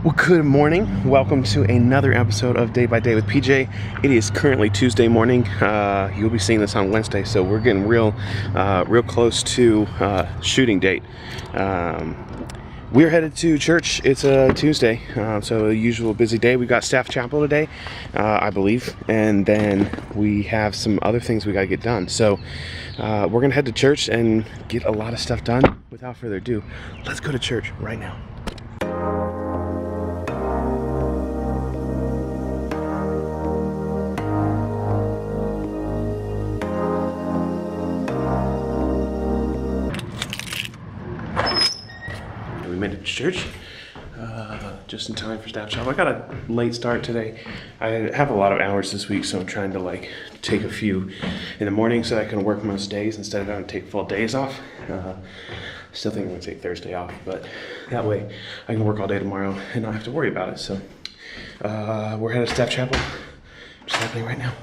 Well, good morning. Welcome to another episode of Day by Day with PJ. It is currently Tuesday morning. You'll be seeing this on Wednesday, so we're getting real close to shooting date. We're headed to church. It's a Tuesday, so a usual busy day. We've got staff chapel today, I believe, and then we have some other things we got to get done. So we're gonna head to church and get a lot of stuff done. Without further ado, let's go to church right now. We made it to church just in time for staff chapel. I got a late start today. I have a lot of hours this week, so I'm trying to take a few in the morning so I can work most days instead of having to take full days off. Still think I'm going to take Thursday off, but that way I can work all day tomorrow and not have to worry about it. So we're headed to staff chapel. It's happening right now.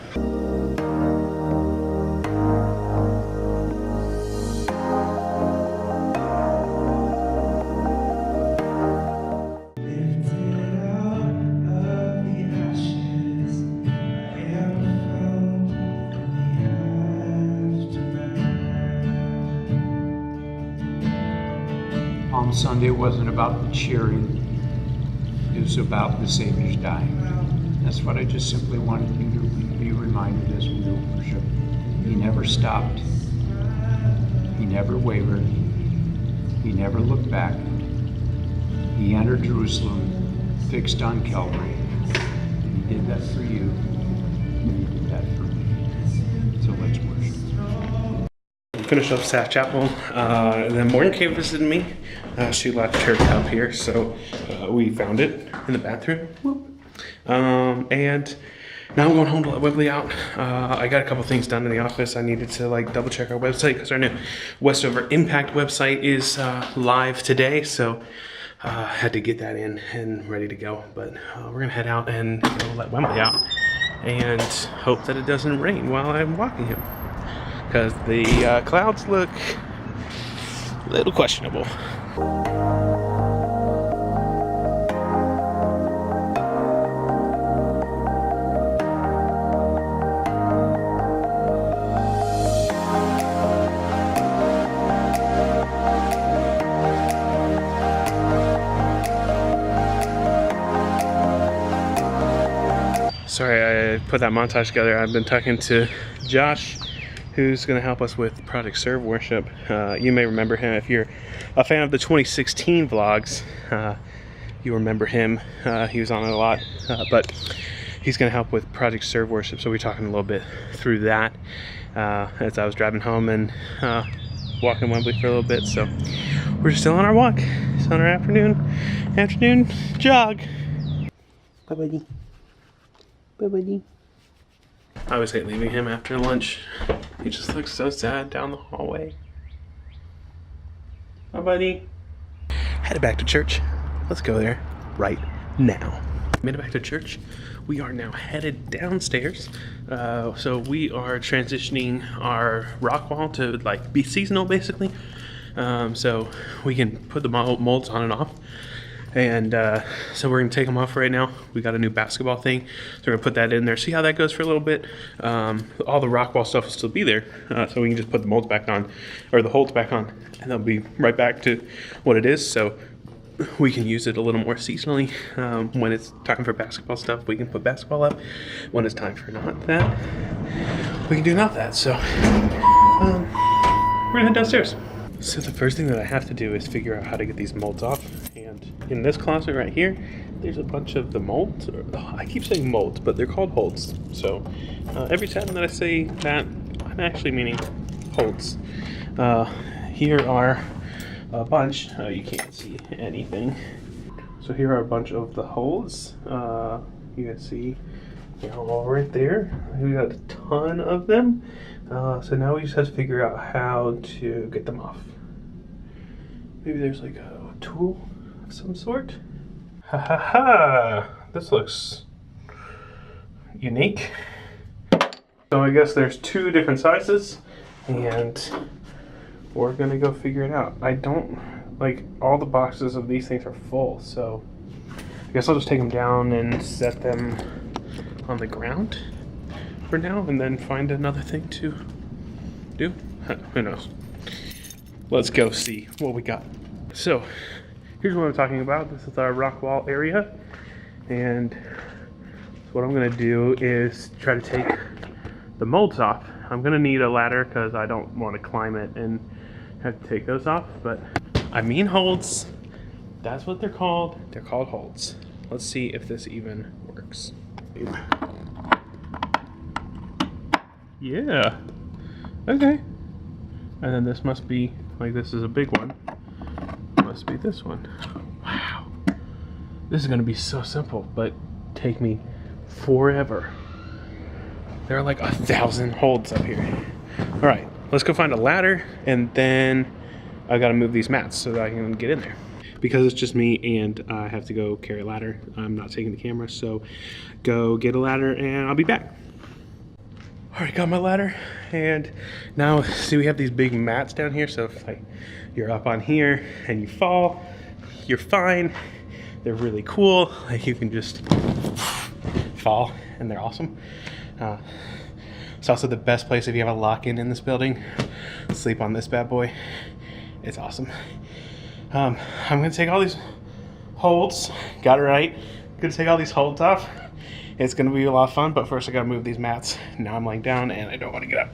Palm Sunday wasn't about the cheering, it was about the Savior's dying. That's what I just simply wanted you to be reminded as we worship. He never stopped, he never wavered, he never looked back. He entered Jerusalem, fixed on Calvary. And he did that for you, and he did that for me. So let's worship. Finished up staff chapel, and then Morgan came visited me. She left her cup here, so we found it in the bathroom. And now I'm going home to let Webley out. I got a couple things done in the office. I needed to double check our website because our new Westover Impact website is live today, so had to get that in and ready to go. But we're gonna head out and let Webley out and hope that it doesn't rain while I'm walking him, because the clouds look a little questionable. Sorry, I put that montage together. I've been talking to Josh, who's going to help us with Project Serve Worship. You may remember him if you're a fan of the 2016 vlogs. You remember him. He was on it a lot, but he's going to help with Project Serve Worship. So we're talking a little bit through that as I was driving home and walking Wembley for a little bit. So we're still on our walk. It's on our afternoon jog. Bye, buddy. Bye, buddy. I always hate leaving him after lunch. He just looks so sad down the hallway. Bye, buddy. Headed back to church. Let's go there right now. Made it back to church. We are now headed downstairs. So we are transitioning our rock wall to be seasonal, basically. So we can put the molds on and off. And so we're gonna take them off right now. We got a new basketball thing, so we're gonna put that in there, see how that goes for a little bit. All the rock wall stuff will still be there, so we can just put the molds back on, or the holds back on, and they'll be right back to what it is. So we can use it a little more seasonally. When it's time for basketball stuff, we can put basketball up. When it's time for not that, we can do not that. So we're gonna head downstairs. So the first thing that I have to do is figure out how to get these molds off. And in this closet right here, there's a bunch of the molds. I keep saying molds, but they're called holds. So every time that I say that, I'm actually meaning holds. Here are a bunch. You can't see anything. So here are a bunch of the holds. You can see they're all right there. We got a ton of them. So now we just have to figure out how to get them off. Maybe there's a tool of some sort. Ha ha ha! This looks unique. So I guess there's two different sizes, and we're gonna go figure it out. I don't, all the boxes of these things are full, so I guess I'll just take them down and set them on the ground for now, and then find another thing to do. Who knows? Let's go see what we got. So here's what I'm talking about. This is our rock wall area, and what I'm gonna do is try to take the molds off. I'm gonna need a ladder because I don't want to climb it and have to take those off, but I mean holds. That's what they're called. They're called holds. Let's see if this even works. Yeah. Okay. And then this must be, like, this is a big one. Must be this one. Wow. This is gonna be so simple, but take me forever. There are like 1,000 holds up here. All right, let's go find a ladder, and then I gotta move these mats so that I can get in there. Because it's just me and I have to go carry a ladder, I'm not taking the camera, so go get a ladder and I'll be back. All right, got my ladder, and now see we have these big mats down here, so if like you're up on here and you fall, you're fine. They're really cool, like you can just fall and they're awesome. It's also the best place if you have a lock-in in this building. Sleep on this bad boy. It's awesome. I'm gonna take all these holds. Got it right. Gonna take all these holds off. It's gonna be a lot of fun, but first I gotta move these mats. Now I'm laying down and I don't want to get up.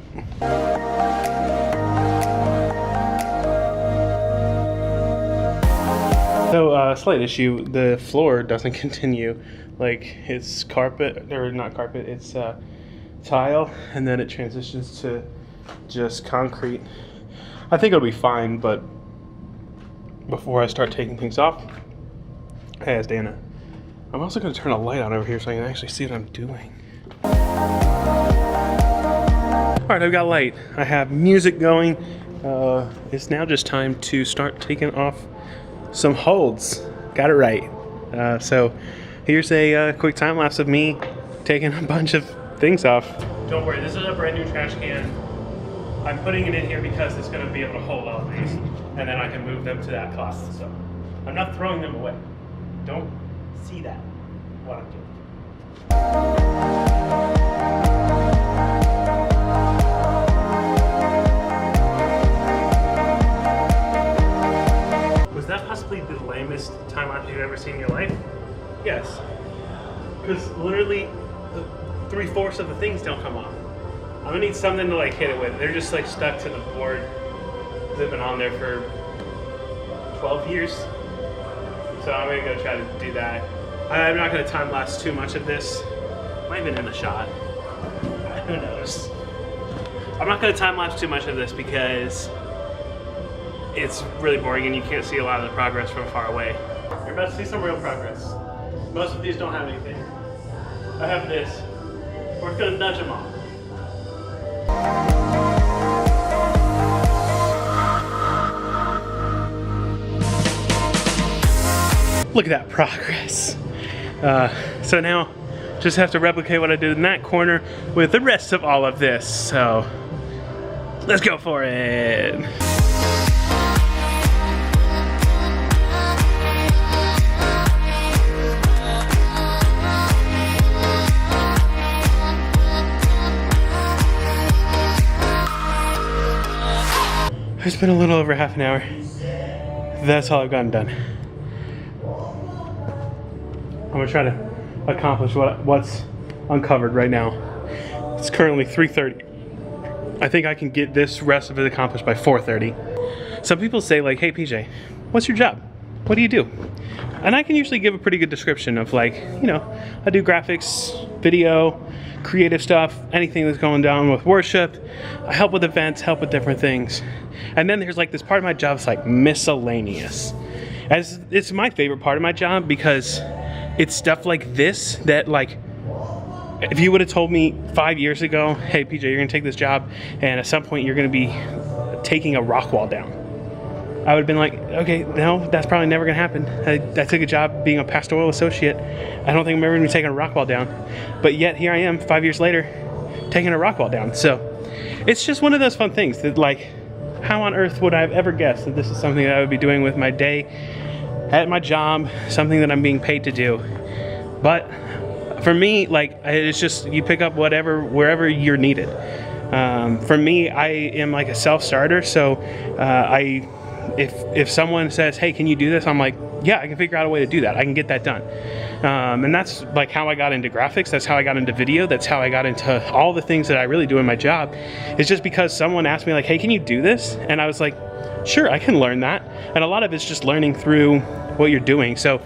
So, slight issue. The floor doesn't continue. Like, it's carpet, or not carpet, it's tile, and then it transitions to just concrete. I think it'll be fine, but before I start taking things off, hey, it's Dana. I'm also going to turn a light on over here so I can actually see what I'm doing. Alright, I've got light. I have music going. It's now just time to start taking off some holds. Got it right. So here's a quick time lapse of me taking a bunch of things off. Don't worry, this is a brand new trash can. I'm putting it in here because it's going to be able to hold all of these, and then I can move them to that closet. So I'm not throwing them away. Don't see that, what I'm doing. Was that possibly the lamest time lapse you've ever seen in your life? Yes. Because literally 3/4 of the things don't come off. I'm gonna need something to like hit it with. They're just like stuck to the board. They've been on there for 12 years. So I'm gonna go try to do that. I'm not gonna time lapse too much of this. Might have been in the shot. Who knows? I'm not gonna time lapse too much of this because it's really boring and you can't see a lot of the progress from far away. You're about to see some real progress. Most of these don't have anything. I have this. We're just gonna nudge them off. Look at that progress. So now just have to replicate what I did in that corner with the rest of all of this. So let's go for it. It's been a little over half an hour. That's all I've gotten done. I'm gonna try to accomplish what's uncovered right now. It's currently 3:30. I think I can get this rest of it accomplished by 4:30. Some people say like, hey PJ, what's your job? What do you do? And I can usually give a pretty good description of like, you know, I do graphics, video, creative stuff, anything that's going down with worship. I help with events, help with different things. And then there's like this part of my job that's like miscellaneous. As it's my favorite part of my job because it's stuff like this that like, if you would have told me 5 years ago, hey PJ, you're gonna take this job and at some point you're gonna be taking a rock wall down, I would have been like, okay, no, that's probably never gonna happen. I took a job being a pastoral associate. I don't think I'm ever gonna be taking a rock wall down. But yet here I am 5 years later, taking a rock wall down. So it's just one of those fun things that like, how on earth would I have ever guessed that this is something that I would be doing with my day at my job, something that I'm being paid to do. But for me, like, it's just, you pick up wherever you're needed. For me, I am like a self-starter, so if someone says, hey, can you do this? I'm like, yeah, I can figure out a way to do that. I can get that done. And that's like how I got into graphics. That's how I got into video. That's how I got into all the things that I really do in my job. It's just because someone asked me like, hey, can you do this? And I was like, sure, I can learn that. And a lot of it's just learning through what you're doing. So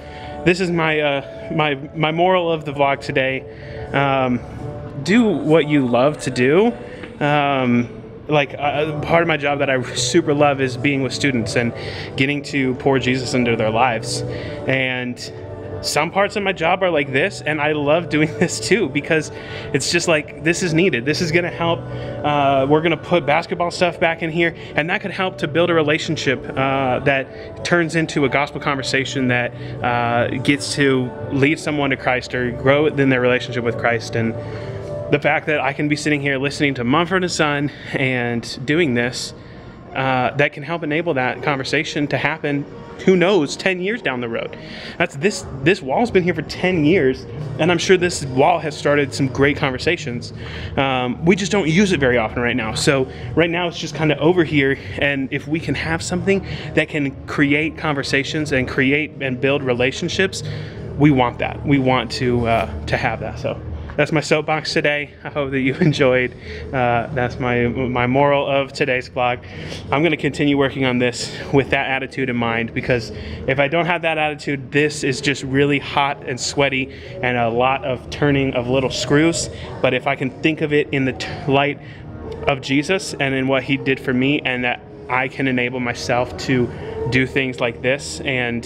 this is my my moral of the vlog today. Do what you love to do. Part of my job that I super love is being with students and getting to pour Jesus into their lives. And some parts of my job are like this, and I love doing this too, because it's just like, this is needed. This is gonna help. We're gonna put basketball stuff back in here, and that could help to build a relationship that turns into a gospel conversation that gets to lead someone to Christ or grow in their relationship with Christ. And the fact that I can be sitting here listening to Mumford & Son and doing this, that can help enable that conversation to happen, who knows, 10 years down the road. This wall's been here for 10 years, and I'm sure this wall has started some great conversations. We just don't use it very often right now. So right now it's just kind of over here, and if we can have something that can create conversations and create and build relationships, we want that. We want to have that. So that's my soapbox today. I hope that you enjoyed. That's my moral of today's vlog. I'm going to continue working on this with that attitude in mind, because if I don't have that attitude, this is just really hot and sweaty and a lot of turning of little screws. But if I can think of it in the light of Jesus and in what he did for me, and that I can enable myself to do things like this and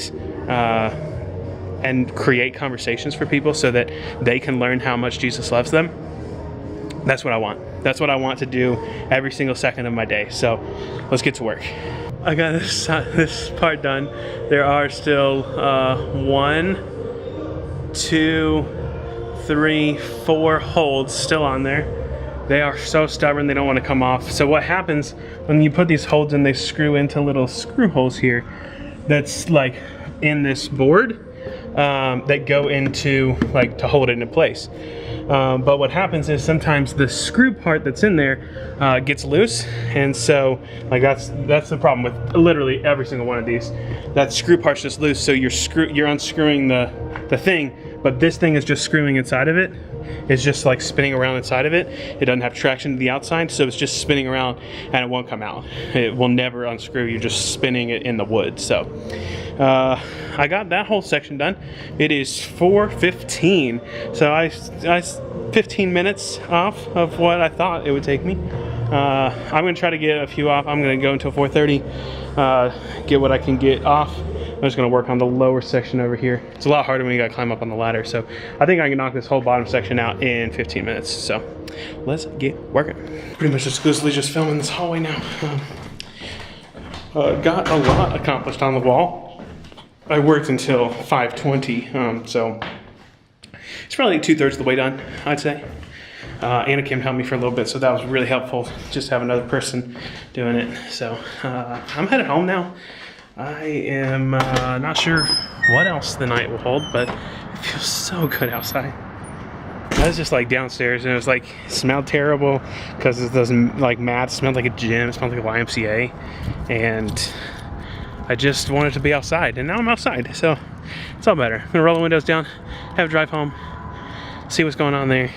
create conversations for people so that they can learn how much Jesus loves them. That's what I want. That's what I want to do every single second of my day. So let's get to work. I got this part done. There are still 1, 2, 3, 4 holds still on there. They are so stubborn, they don't want to come off. So what happens when you put these holds in, they screw into little screw holes here that's like in this board. That go into, like, to hold it in place. But what happens is sometimes the screw part that's in there gets loose, and so like that's the problem with literally every single one of these. That screw part's just loose, so you're unscrewing the thing, but this thing is just screwing inside of it. It's just like spinning around inside of it. It doesn't have traction to the outside, so it's just spinning around and it won't come out. It will never unscrew. You're just spinning it in the wood. So I got that whole section done. It is 4:15, so I 15 minutes off of what I thought it would take me. I'm gonna try to get a few off. I'm gonna go until 4:30, get what I can get off. I'm just gonna work on the lower section over here. It's a lot harder when you gotta climb up on the ladder, so I think I can knock this whole bottom section out in 15 minutes. So let's get working. Pretty much exclusively just filming this hallway now. Got a lot accomplished on the wall. I worked until 5:20, so it's probably 2/3 of the way done, I'd say. Anna Kim helped me for a little bit, so that was really helpful, just have another person doing it. So I'm headed home now. I am not sure what else the night will hold, but it feels so good outside. I was just like downstairs, and it was like, it smelled terrible because it doesn't, like, mats, smelled like a gym, it smelled like a YMCA, and I just wanted to be outside, and now I'm outside, so it's all better. I'm gonna roll the windows down, have a drive home, see what's going on there.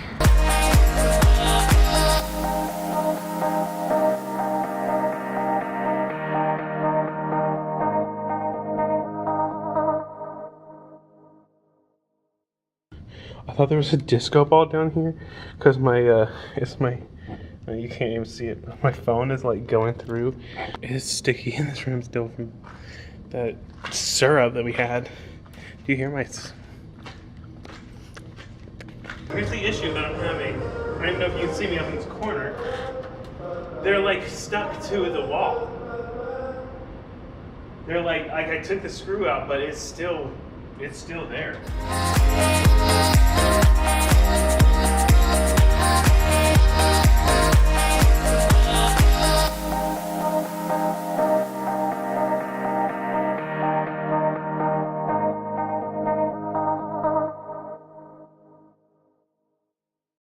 I thought there was a disco ball down here because my you can't even see it, but my phone is like going through. It's sticky in this room still from that syrup that we had. Do you hear my... Here's the issue that I'm having. I don't even know if you can see me up in this corner. They're like stuck to the wall. They're like I took the screw out, but it's still there.